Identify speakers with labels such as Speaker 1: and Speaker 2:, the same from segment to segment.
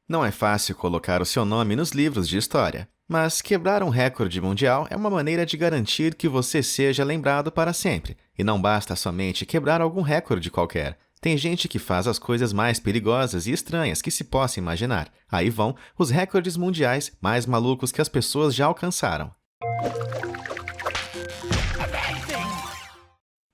Speaker 1: Não é fácil colocar o seu nome nos livros de história, mas quebrar um recorde mundial é uma maneira de garantir que você seja lembrado para sempre. E não basta somente quebrar algum recorde qualquer. Tem gente que faz as coisas mais perigosas e estranhas que se possa imaginar. Aí vão os recordes mundiais mais malucos que as pessoas já alcançaram.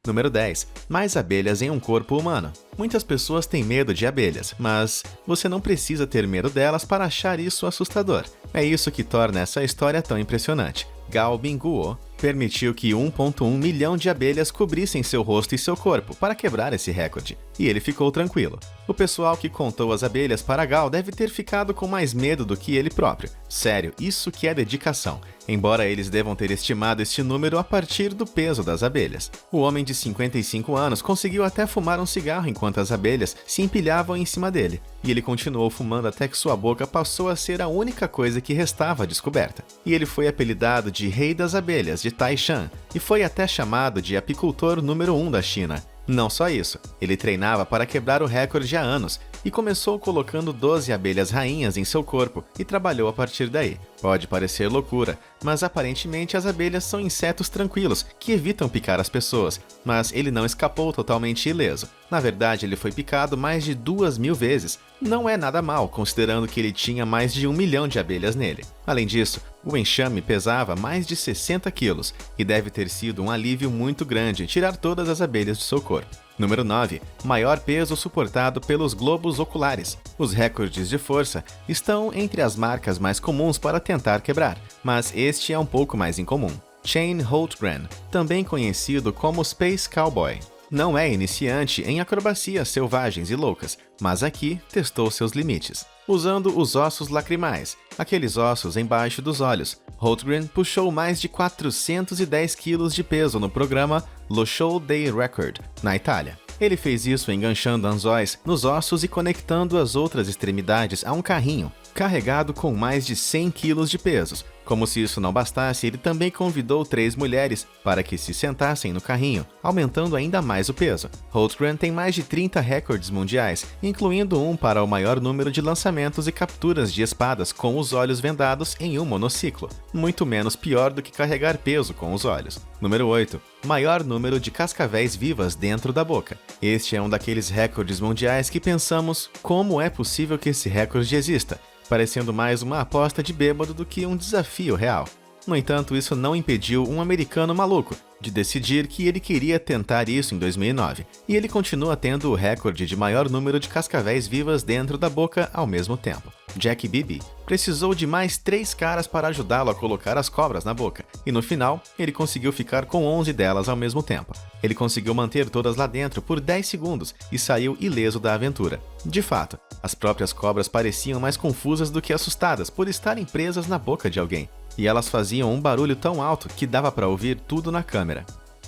Speaker 1: Número 10. Mais abelhas em um corpo humano. Muitas pessoas têm medo de abelhas, mas você não precisa ter medo delas para achar isso assustador. É isso que torna essa história tão impressionante. Gao Bingguo permitiu que 1,1 milhão de abelhas cobrissem seu rosto e seu corpo para quebrar esse recorde, e ele ficou tranquilo. O pessoal que contou as abelhas para Gao deve ter ficado com mais medo do que ele próprio. Sério, isso que é dedicação, embora eles devam ter estimado este número a partir do peso das abelhas. O homem de 55 anos conseguiu até fumar um cigarro enquanto as abelhas se empilhavam em cima dele, e ele continuou fumando até que sua boca passou a ser a única coisa que restava descoberta. E ele foi apelidado de Rei das Abelhas de Taishan, e foi até chamado de apicultor número 1 da China. Não só isso, ele treinava para quebrar o recorde há anos, e começou colocando 12 abelhas rainhas em seu corpo e trabalhou a partir daí. Pode parecer loucura, mas aparentemente as abelhas são insetos tranquilos que evitam picar as pessoas, mas ele não escapou totalmente ileso. Na verdade, ele foi picado mais de 2.000 vezes. Não é nada mal, considerando que ele tinha mais de 1 milhão de abelhas nele. Além disso, o enxame pesava mais de 60 quilos e deve ter sido um alívio muito grande tirar todas as abelhas do seu corpo. Número 9. Maior peso suportado pelos globos oculares. Os recordes de força estão entre as marcas mais comuns para tentar quebrar, mas este é um pouco mais incomum. Shane Holtgren, também conhecido como Space Cowboy, não é iniciante em acrobacias selvagens e loucas, mas aqui testou seus limites. Usando os ossos lacrimais, aqueles ossos embaixo dos olhos, Holtgren puxou mais de 410 quilos de peso no programa Lo Show Day Record, na Itália. Ele fez isso enganchando anzóis nos ossos e conectando as outras extremidades a um carrinho, carregado com mais de 100 quilos de pesos. Como se isso não bastasse, ele também convidou 3 mulheres para que se sentassem no carrinho, aumentando ainda mais o peso. Holtgren tem mais de 30 recordes mundiais, incluindo um para o maior número de lançamentos e capturas de espadas com os olhos vendados em um monociclo, muito menos pior do que carregar peso com os olhos. Número 8. Maior número de cascavéis vivas dentro da boca. Este é um daqueles recordes mundiais que pensamos como é possível que esse recorde exista, parecendo mais uma aposta de bêbado do que um desafio real. No entanto, isso não impediu um americano maluco de decidir que ele queria tentar isso em 2009, e ele continua tendo o recorde de maior número de cascavéis vivas dentro da boca ao mesmo tempo. Jack Beebe precisou de mais 3 caras para ajudá-lo a colocar as cobras na boca, e no final, ele conseguiu ficar com 11 delas ao mesmo tempo. Ele conseguiu manter todas lá dentro por 10 segundos e saiu ileso da aventura. De fato, as próprias cobras pareciam mais confusas do que assustadas por estarem presas na boca de alguém, e elas faziam um barulho tão alto que dava para ouvir tudo na câmera.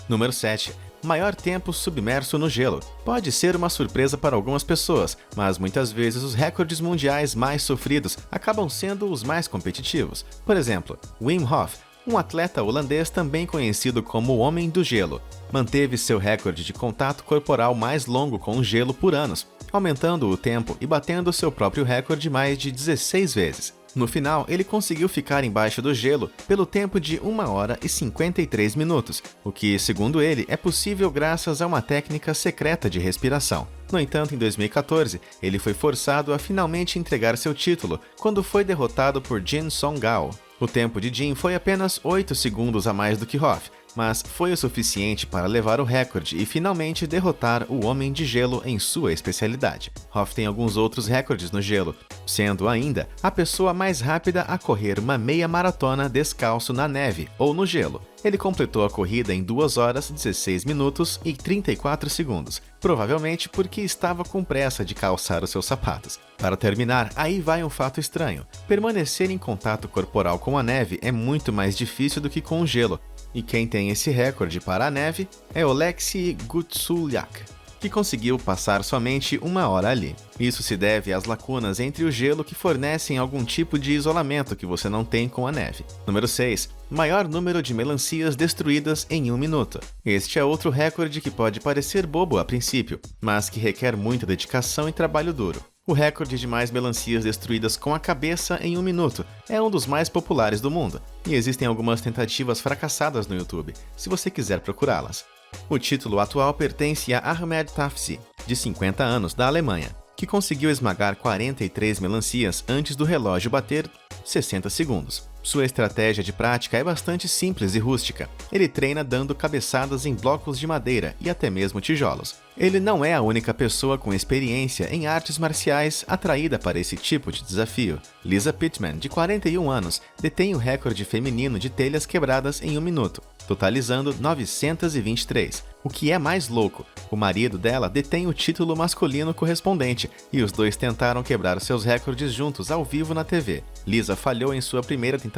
Speaker 1: Número 7. Maior tempo submerso no gelo. Pode ser uma surpresa para algumas pessoas, mas muitas vezes os recordes mundiais mais sofridos acabam sendo os mais competitivos. Por exemplo, Wim Hof, um atleta holandês também conhecido como o Homem do Gelo, manteve seu recorde de contato corporal mais longo com o gelo por anos, aumentando o tempo e batendo seu próprio recorde mais de 16 vezes. No final, ele conseguiu ficar embaixo do gelo pelo tempo de 1 hora e 53 minutos, o que, segundo ele, é possível graças a uma técnica secreta de respiração. No entanto, em 2014, ele foi forçado a finalmente entregar seu título quando foi derrotado por Jin Song Gao. O tempo de Jin foi apenas 8 segundos a mais do que Hof, mas foi o suficiente para levar o recorde e finalmente derrotar o Homem de Gelo em sua especialidade. Hof tem alguns outros recordes no gelo, sendo ainda a pessoa mais rápida a correr uma meia maratona descalço na neve ou no gelo. Ele completou a corrida em 2 horas, 16 minutos e 34 segundos, provavelmente porque estava com pressa de calçar os seus sapatos. Para terminar, aí vai um fato estranho. Permanecer em contato corporal com a neve é muito mais difícil do que com o gelo, e quem tem esse recorde para a neve é Oleksiy Gutsuliak, que conseguiu passar somente 1 hora ali. Isso se deve às lacunas entre o gelo que fornecem algum tipo de isolamento que você não tem com a neve. Número 6. Maior número de melancias destruídas em 1 minuto. Este é outro recorde que pode parecer bobo a princípio, mas que requer muita dedicação e trabalho duro. O recorde de mais melancias destruídas com a cabeça em 1 minuto é um dos mais populares do mundo, e existem algumas tentativas fracassadas no YouTube, se você quiser procurá-las. O título atual pertence a Ahmed Tafsi, de 50 anos, da Alemanha, que conseguiu esmagar 43 melancias antes do relógio bater 60 segundos. Sua estratégia de prática é bastante simples e rústica. Ele treina dando cabeçadas em blocos de madeira e até mesmo tijolos. Ele não é a única pessoa com experiência em artes marciais atraída para esse tipo de desafio. Lisa Pittman, de 41 anos, detém o recorde feminino de telhas quebradas em 1 minuto, totalizando 923. O que é mais louco, o marido dela detém o título masculino correspondente e os dois tentaram quebrar seus recordes juntos ao vivo na TV. Lisa falhou em sua primeira tentativa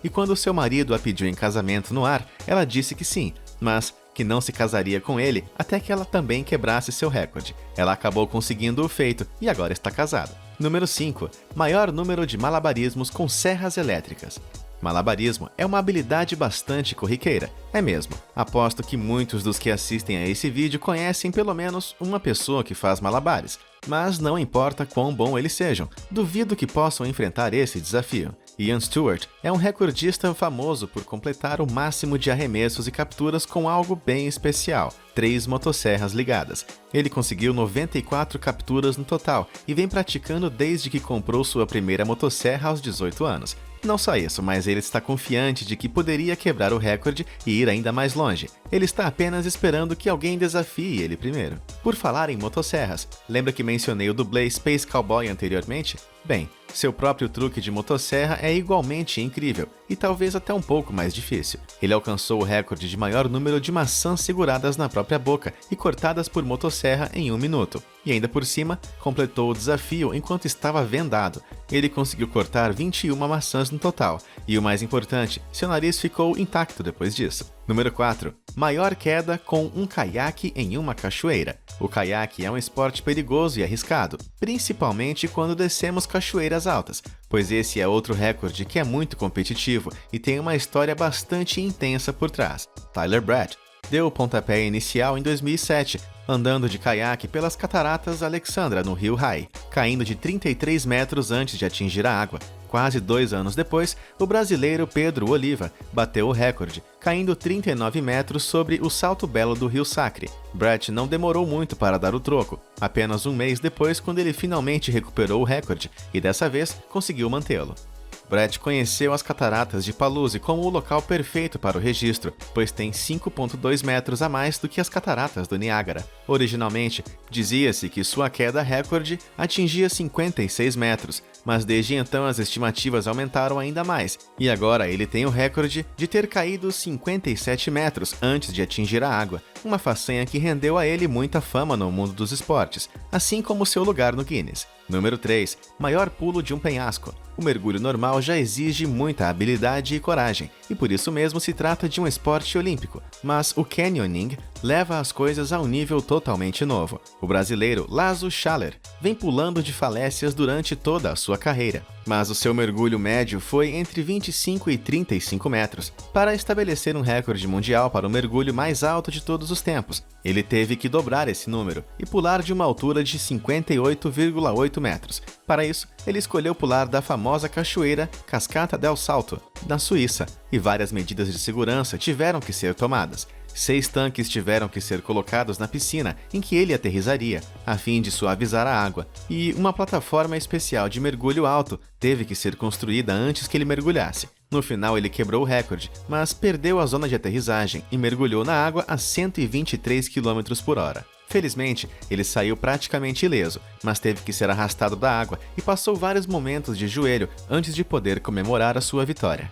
Speaker 1: e quando seu marido a pediu em casamento no ar, ela disse que sim, mas que não se casaria com ele até que ela também quebrasse seu recorde. Ela acabou conseguindo o feito e agora está casada. Número 5. Maior número de malabarismos com serras elétricas. Malabarismo é uma habilidade bastante corriqueira, é mesmo. Aposto que muitos dos que assistem a esse vídeo conhecem pelo menos uma pessoa que faz malabares, mas não importa quão bom eles sejam, duvido que possam enfrentar esse desafio. Ian Stewart é um recordista famoso por completar o máximo de arremessos e capturas com algo bem especial, 3 motosserras ligadas. Ele conseguiu 94 capturas no total e vem praticando desde que comprou sua primeira motosserra aos 18 anos. Não só isso, mas ele está confiante de que poderia quebrar o recorde e ir ainda mais longe. Ele está apenas esperando que alguém desafie ele primeiro. Por falar em motosserras, lembra que mencionei o dublê Space Cowboy anteriormente? Bem, seu próprio truque de motosserra é igualmente incrível e talvez até um pouco mais difícil. Ele alcançou o recorde de maior número de maçãs seguradas na própria boca e cortadas por motosserra em 1 minuto. E ainda por cima, completou o desafio enquanto estava vendado. Ele conseguiu cortar 21 maçãs no total, e o mais importante, seu nariz ficou intacto depois disso. Número 4. Maior queda com um caiaque em uma cachoeira. O caiaque é um esporte perigoso e arriscado, principalmente quando descemos cachoeiras altas, pois esse é outro recorde que é muito competitivo e tem uma história bastante intensa por trás. Tyler Bratt deu o pontapé inicial em 2007, andando de caiaque pelas cataratas Alexandra, no Rio Hai, caindo de 33 metros antes de atingir a água. Quase 2 anos depois, o brasileiro Pedro Oliva bateu o recorde, caindo 39 metros sobre o Salto Belo do Rio Sacre. Bratt não demorou muito para dar o troco, apenas 1 mês depois quando ele finalmente recuperou o recorde e dessa vez conseguiu mantê-lo. Bratt conheceu as cataratas de Paluzi como o local perfeito para o registro, pois tem 5,2 metros a mais do que as cataratas do Niágara. Originalmente, dizia-se que sua queda recorde atingia 56 metros, mas desde então as estimativas aumentaram ainda mais, e agora ele tem o recorde de ter caído 57 metros antes de atingir a água, uma façanha que rendeu a ele muita fama no mundo dos esportes, assim como seu lugar no Guinness. Número 3. Maior pulo de um penhasco. O mergulho normal já exige muita habilidade e coragem, e por isso mesmo se trata de um esporte olímpico, mas o canyoning leva as coisas a um nível totalmente novo. O brasileiro Lazo Schaller vem pulando de falésias durante toda a sua carreira, mas o seu mergulho médio foi entre 25 e 35 metros. Para estabelecer um recorde mundial para o mergulho mais alto de todos os tempos, ele teve que dobrar esse número e pular de uma altura de 58,8 metros. Para isso, ele escolheu pular da famosa cachoeira Cascata del Salto, na Suíça, e várias medidas de segurança tiveram que ser tomadas. 6 tanques tiveram que ser colocados na piscina em que ele aterrizaria, a fim de suavizar a água, e uma plataforma especial de mergulho alto teve que ser construída antes que ele mergulhasse. No final ele quebrou o recorde, mas perdeu a zona de aterrissagem e mergulhou na água a 123 km por hora. Felizmente, ele saiu praticamente ileso, mas teve que ser arrastado da água e passou vários momentos de joelho antes de poder comemorar a sua vitória.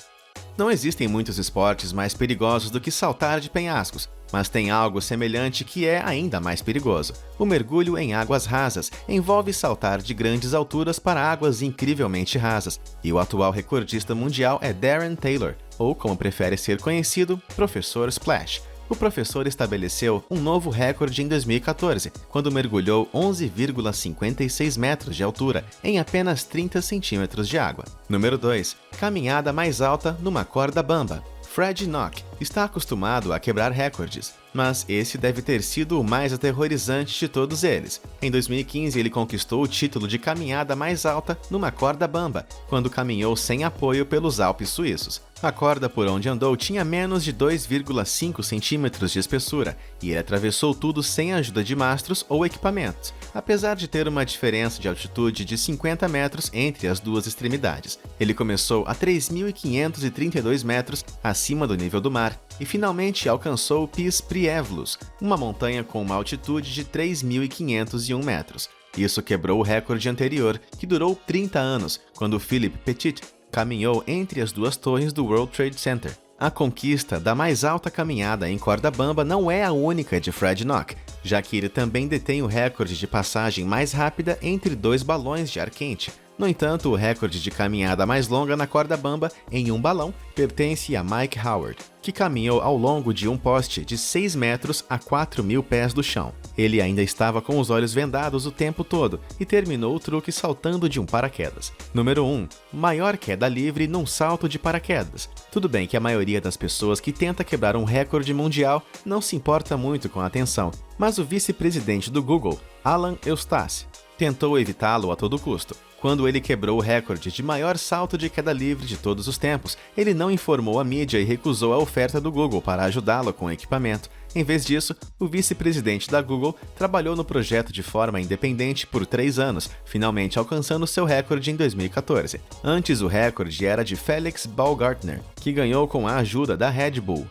Speaker 1: Não existem muitos esportes mais perigosos do que saltar de penhascos, mas tem algo semelhante que é ainda mais perigoso. O mergulho em águas rasas envolve saltar de grandes alturas para águas incrivelmente rasas, e o atual recordista mundial é Darren Taylor, ou como prefere ser conhecido, Professor Splash. O professor estabeleceu um novo recorde em 2014, quando mergulhou 11,56 metros de altura em apenas 30 centímetros de água. Número 2. Caminhada mais alta numa corda bamba. Fred Nock está acostumado a quebrar recordes, mas esse deve ter sido o mais aterrorizante de todos eles. Em 2015, ele conquistou o título de caminhada mais alta numa corda bamba, quando caminhou sem apoio pelos Alpes suíços. A corda por onde andou tinha menos de 2,5 centímetros de espessura, e ele atravessou tudo sem ajuda de mastros ou equipamentos, apesar de ter uma diferença de altitude de 50 metros entre as duas extremidades. Ele começou a 3.532 metros acima do nível do mar e finalmente alcançou Piz Prievlus, uma montanha com uma altitude de 3.501 metros. Isso quebrou o recorde anterior, que durou 30 anos, quando Philippe Petit caminhou entre as duas torres do World Trade Center. A conquista da mais alta caminhada em corda bamba não é a única de Fred Nock, já que ele também detém o recorde de passagem mais rápida entre dois balões de ar quente. No entanto, o recorde de caminhada mais longa na corda bamba em um balão pertence a Mike Howard, que caminhou ao longo de um poste de 6 metros a 4.000 pés do chão. Ele ainda estava com os olhos vendados o tempo todo e terminou o truque saltando de um paraquedas. Número 1. Maior queda livre num salto de paraquedas. Tudo bem que a maioria das pessoas que tenta quebrar um recorde mundial não se importa muito com a atenção, mas o vice-presidente do Google, Alan Eustace, tentou evitá-lo a todo custo. Quando ele quebrou o recorde de maior salto de queda livre de todos os tempos, ele não informou a mídia e recusou a oferta do Google para ajudá-lo com o equipamento. Em vez disso, o vice-presidente da Google trabalhou no projeto de forma independente por 3 anos, finalmente alcançando seu recorde em 2014. Antes, o recorde era de Felix Baumgartner, que ganhou com a ajuda da Red Bull.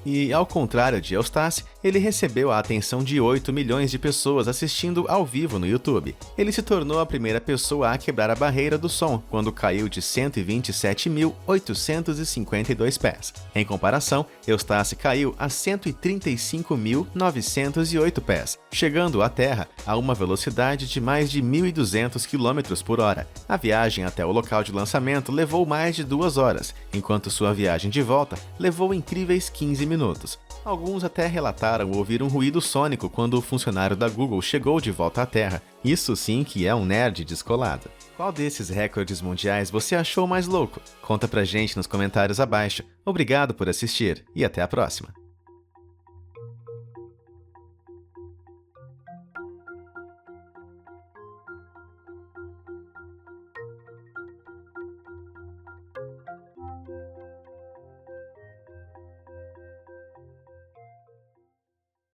Speaker 1: E, ao contrário de Eustace, ele recebeu a atenção de 8 milhões de pessoas assistindo ao vivo no YouTube. Ele se tornou a primeira pessoa a quebrar a barreira do som, quando caiu de 127.852 pés. Em comparação, Eustace caiu a 135.908 pés, chegando à Terra a uma velocidade de mais de 1.200 km por hora. A viagem até o local de lançamento levou mais de 2 horas, enquanto sua viagem de volta levou incríveis 15 minutos. Alguns até relataram ouvir um ruído sônico quando o funcionário da Google chegou de volta à Terra. Isso sim que é um nerd descolado. Qual desses recordes mundiais você achou mais louco? Conta pra gente nos comentários abaixo. Obrigado por assistir e até a próxima!